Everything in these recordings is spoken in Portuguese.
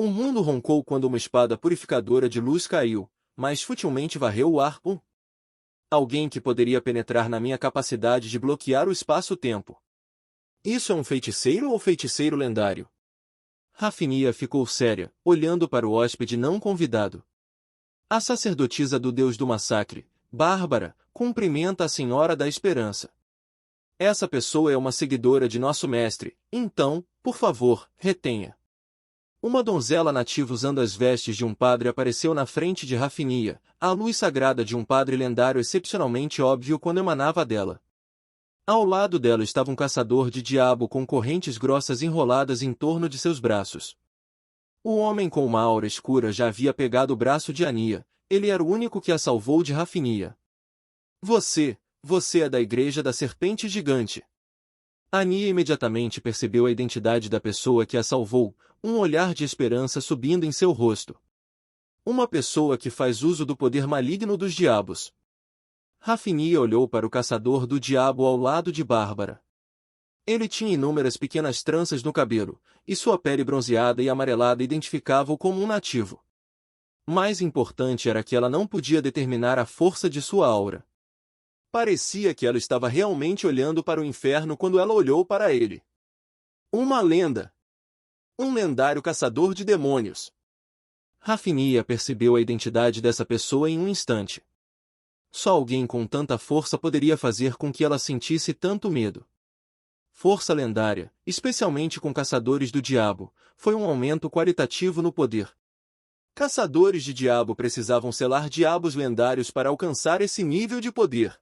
O mundo roncou quando uma espada purificadora de luz caiu, mas futilmente varreu o ar. Alguém que poderia penetrar na minha capacidade de bloquear o espaço-tempo. Isso é um feiticeiro ou feiticeiro lendário? Rafinia ficou séria, olhando para o hóspede não convidado. A sacerdotisa do deus do massacre, Bárbara, cumprimenta a Senhora da Esperança. Essa pessoa é uma seguidora de nosso mestre, então, por favor, retenha. Uma donzela nativa usando as vestes de um padre apareceu na frente de Rafinia, a luz sagrada de um padre lendário excepcionalmente óbvio quando emanava dela. Ao lado dela estava um caçador de diabo com correntes grossas enroladas em torno de seus braços. O homem com uma aura escura já havia pegado o braço de Ania, ele era o único que a salvou de Rafinia. Você é da Igreja da Serpente Gigante. Ania imediatamente percebeu a identidade da pessoa que a salvou, um olhar de esperança subindo em seu rosto. Uma pessoa que faz uso do poder maligno dos diabos. Rafinia olhou para o caçador do diabo ao lado de Bárbara. Ele tinha inúmeras pequenas tranças no cabelo, e sua pele bronzeada e amarelada identificava-o como um nativo. Mais importante era que ela não podia determinar a força de sua aura. Parecia que ela estava realmente olhando para o inferno quando ela olhou para ele. Uma lenda. Um lendário caçador de demônios. Rafinia percebeu a identidade dessa pessoa em um instante. Só alguém com tanta força poderia fazer com que ela sentisse tanto medo. Força lendária, especialmente com caçadores do diabo, foi um aumento qualitativo no poder. Caçadores de diabo precisavam selar diabos lendários para alcançar esse nível de poder.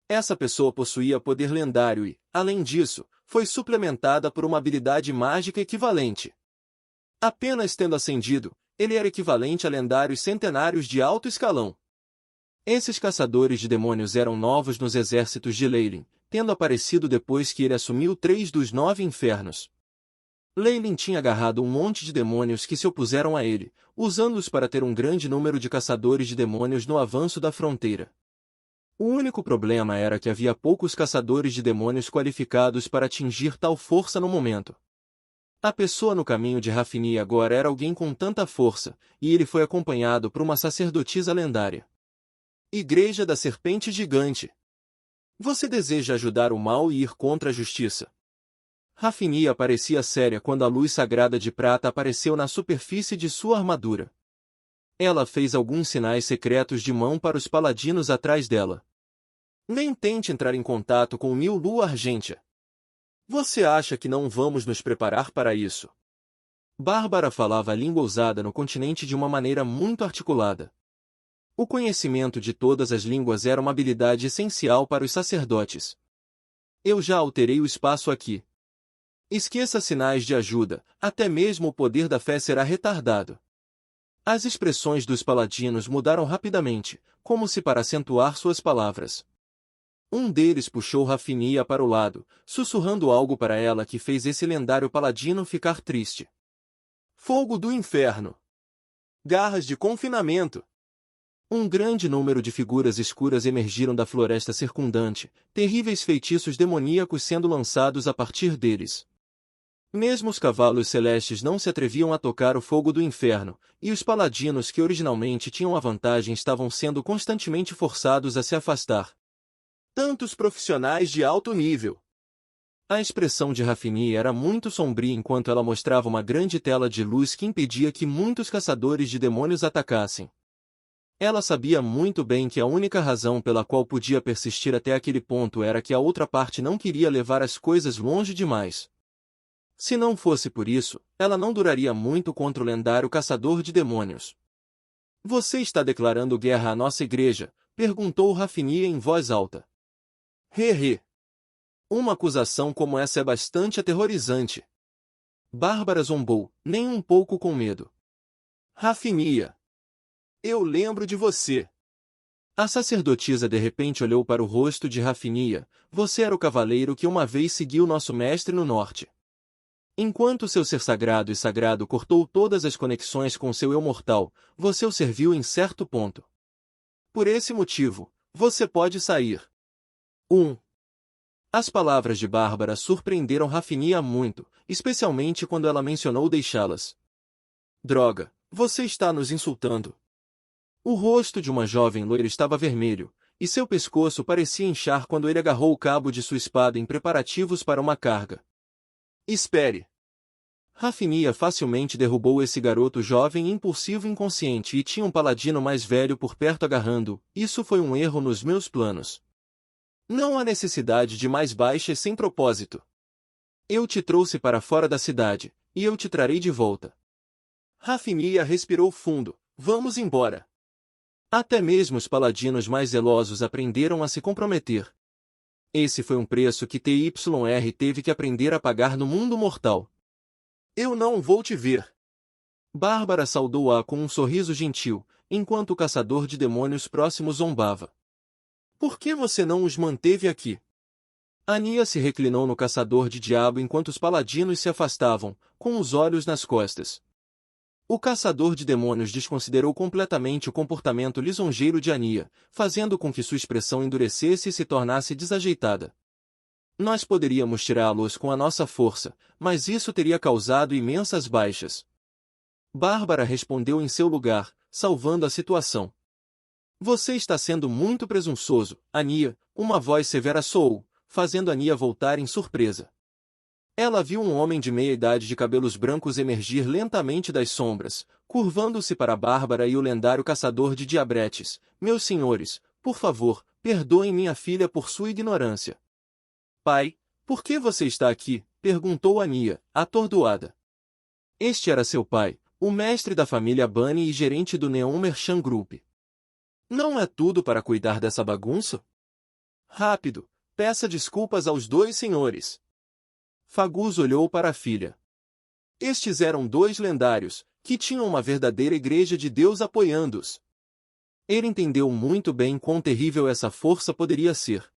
Essa pessoa possuía poder lendário e, além disso, foi suplementada por uma habilidade mágica equivalente. Apenas tendo ascendido, ele era equivalente a lendários centenários de alto escalão. Esses caçadores de demônios eram novos nos exércitos de Leylin, tendo aparecido depois que ele assumiu 3 dos 9 infernos. Leylin tinha agarrado um monte de demônios que se opuseram a ele, usando-os para ter um grande número de caçadores de demônios no avanço da fronteira. O único problema era que havia poucos caçadores de demônios qualificados para atingir tal força no momento. A pessoa no caminho de Rafinia agora era alguém com tanta força, e ele foi acompanhado por uma sacerdotisa lendária. Igreja da Serpente Gigante. Você deseja ajudar o mal e ir contra a justiça? Rafinia parecia séria quando a luz sagrada de prata apareceu na superfície de sua armadura. Ela fez alguns sinais secretos de mão para os paladinos atrás dela. Nem tente entrar em contato com Mil Lua Argêntea. Você acha que não vamos nos preparar para isso? Bárbara falava a língua usada no continente de uma maneira muito articulada. O conhecimento de todas as línguas era uma habilidade essencial para os sacerdotes. Eu já alterei o espaço aqui. Esqueça sinais de ajuda, até mesmo o poder da fé será retardado. As expressões dos paladinos mudaram rapidamente, como se para acentuar suas palavras. Um deles puxou Rafinia para o lado, sussurrando algo para ela que fez esse lendário paladino ficar triste. Fogo do inferno. Garras de confinamento. Um grande número de figuras escuras emergiram da floresta circundante, terríveis feitiços demoníacos sendo lançados a partir deles. Mesmo os cavalos celestes não se atreviam a tocar o fogo do inferno, e os paladinos que originalmente tinham a vantagem estavam sendo constantemente forçados a se afastar. Tantos profissionais de alto nível. A expressão de Rafinia era muito sombria enquanto ela mostrava uma grande tela de luz que impedia que muitos caçadores de demônios atacassem. Ela sabia muito bem que a única razão pela qual podia persistir até aquele ponto era que a outra parte não queria levar as coisas longe demais. Se não fosse por isso, ela não duraria muito contra o lendário caçador de demônios. Você está declarando guerra à nossa igreja? Perguntou Rafinia em voz alta. He. Uma acusação como essa é bastante aterrorizante. Bárbara zombou, nem um pouco com medo. Rafinia. Eu lembro de você. A sacerdotisa de repente olhou para o rosto de Rafinia. Você era o cavaleiro que uma vez seguiu nosso mestre no norte. Enquanto seu ser sagrado e sagrado cortou todas as conexões com seu eu mortal, você o serviu em certo ponto. Por esse motivo, você pode sair. 1. As palavras de Bárbara surpreenderam Rafinia muito, especialmente quando ela mencionou deixá-las. Droga, você está nos insultando. O rosto de uma jovem loira estava vermelho, e seu pescoço parecia inchar quando ele agarrou o cabo de sua espada em preparativos para uma carga. Espere! Rafinia facilmente derrubou esse garoto jovem impulsivo e inconsciente e tinha um paladino mais velho por perto agarrando-o. Isso foi um erro nos meus planos. Não há necessidade de mais baixas sem propósito. Eu te trouxe para fora da cidade, e eu te trarei de volta. Rafinia respirou fundo. Vamos embora. Até mesmo os paladinos mais zelosos aprenderam a se comprometer. Esse foi um preço que TYR teve que aprender a pagar no mundo mortal. Eu não vou te ver. Bárbara saudou-a com um sorriso gentil, enquanto o caçador de demônios próximo zombava. Por que você não os manteve aqui? Ania se reclinou no caçador de diabo enquanto os paladinos se afastavam, com os olhos nas costas. O caçador de demônios desconsiderou completamente o comportamento lisonjeiro de Ania, fazendo com que sua expressão endurecesse e se tornasse desajeitada. Nós poderíamos tirá-los com a nossa força, mas isso teria causado imensas baixas. Bárbara respondeu em seu lugar, salvando a situação. Você está sendo muito presunçoso, Ania, uma voz severa soou, fazendo Ania voltar em surpresa. Ela viu um homem de meia-idade de cabelos brancos emergir lentamente das sombras, curvando-se para Bárbara e o lendário caçador de diabretes. Meus senhores, por favor, perdoem minha filha por sua ignorância. Pai, por que você está aqui? Perguntou Ania, atordoada. Este era seu pai, o mestre da família Bunny e gerente do Neon Merchant Group. Não é tudo para cuidar dessa bagunça? Rápido, peça desculpas aos dois senhores. Fagus olhou para a filha. Estes eram dois lendários, que tinham uma verdadeira igreja de Deus apoiando-os. Ele entendeu muito bem quão terrível essa força poderia ser.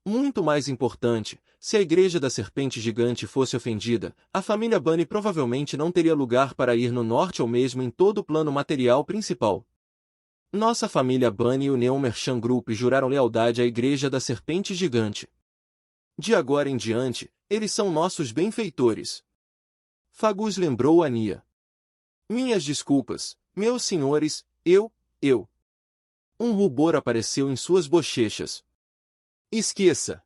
Muito mais importante, se a igreja da serpente gigante fosse ofendida, a família Bunny provavelmente não teria lugar para ir no norte ou mesmo em todo o plano material principal. Nossa família Bunny e o Neon Merchant Group juraram lealdade à igreja da serpente gigante. De agora em diante, eles são nossos benfeitores. Fagus lembrou Ania. Minhas desculpas, meus senhores, eu. Um rubor apareceu em suas bochechas. Esqueça.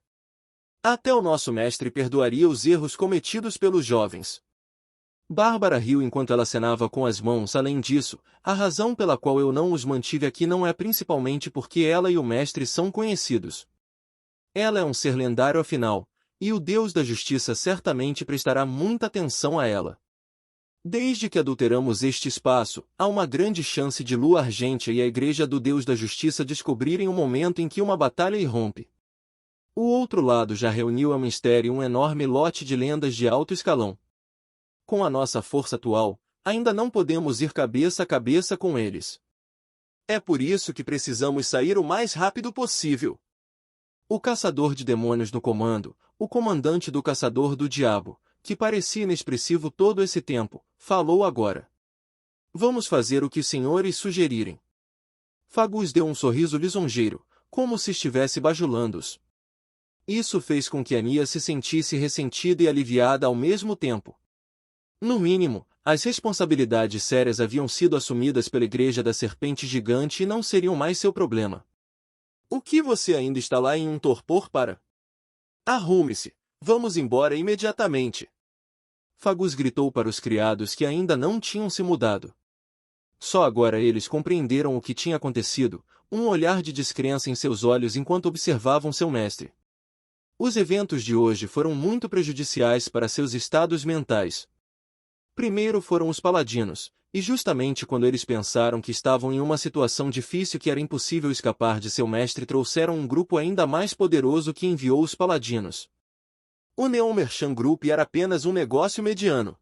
Até o nosso mestre perdoaria os erros cometidos pelos jovens. Bárbara riu enquanto ela acenava com as mãos. Além disso, a razão pela qual eu não os mantive aqui não é principalmente porque ela e o mestre são conhecidos. Ela é um ser lendário afinal, e o Deus da Justiça certamente prestará muita atenção a ela. Desde que adulteramos este espaço, há uma grande chance de Lua Argêntea e a Igreja do Deus da Justiça descobrirem o momento em que uma batalha irrompe. O outro lado já reuniu ao mistério um enorme lote de lendas de alto escalão. Com a nossa força atual, ainda não podemos ir cabeça a cabeça com eles. É por isso que precisamos sair o mais rápido possível. O caçador de demônios no comando, o comandante do caçador do diabo, que parecia inexpressivo todo esse tempo, falou agora. Vamos fazer o que os senhores sugerirem. Fagus deu um sorriso lisonjeiro, como se estivesse bajulando-os. Isso fez com que Ania se sentisse ressentida e aliviada ao mesmo tempo. No mínimo, as responsabilidades sérias haviam sido assumidas pela Igreja da Serpente Gigante e não seriam mais seu problema. O que você ainda está lá em um torpor para? Arrume-se, vamos embora imediatamente. Fagus gritou para os criados que ainda não tinham se mudado. Só agora eles compreenderam o que tinha acontecido, um olhar de descrença em seus olhos enquanto observavam seu mestre. Os eventos de hoje foram muito prejudiciais para seus estados mentais. Primeiro foram os paladinos, e justamente quando eles pensaram que estavam em uma situação difícil que era impossível escapar de seu mestre, trouxeram um grupo ainda mais poderoso que enviou os paladinos. O Neon Merchant Group era apenas um negócio mediano.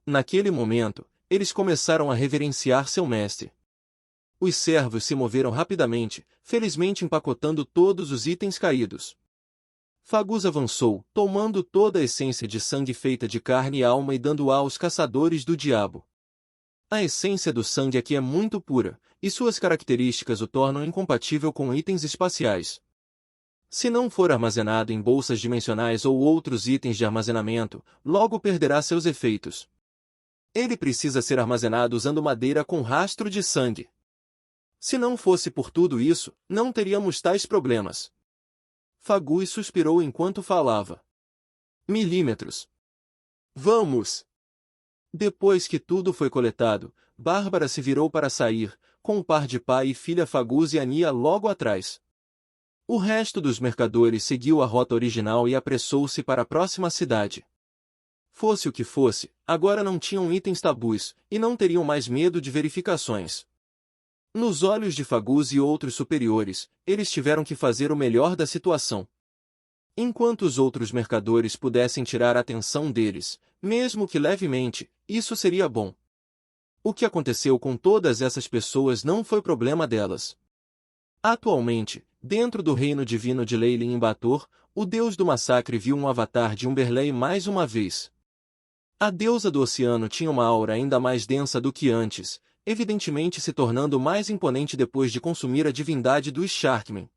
Naquele momento, eles começaram a reverenciar seu mestre. Os servos se moveram rapidamente, felizmente empacotando todos os itens caídos. Fagus avançou, tomando toda a essência de sangue feita de carne e alma e dando-a aos caçadores do diabo. A essência do sangue aqui é muito pura, e suas características o tornam incompatível com itens espaciais. Se não for armazenado em bolsas dimensionais ou outros itens de armazenamento, logo perderá seus efeitos. Ele precisa ser armazenado usando madeira com rastro de sangue. Se não fosse por tudo isso, não teríamos tais problemas. Fagus suspirou enquanto falava. Milímetros. Vamos! Depois que tudo foi coletado, Bárbara se virou para sair, com um par de pai e filha Fagus e Ania logo atrás. O resto dos mercadores seguiu a rota original e apressou-se para a próxima cidade. Fosse o que fosse, agora não tinham itens tabus, e não teriam mais medo de verificações. Nos olhos de Fagus e outros superiores, eles tiveram que fazer o melhor da situação. Enquanto os outros mercadores pudessem tirar a atenção deles, mesmo que levemente, isso seria bom. O que aconteceu com todas essas pessoas não foi problema delas. Atualmente, dentro do reino divino de Leilin Imbator, o deus do massacre viu um avatar de Umberlei mais uma vez. A deusa do oceano tinha uma aura ainda mais densa do que antes, evidentemente se tornando mais imponente depois de consumir a divindade dos Sharkmen.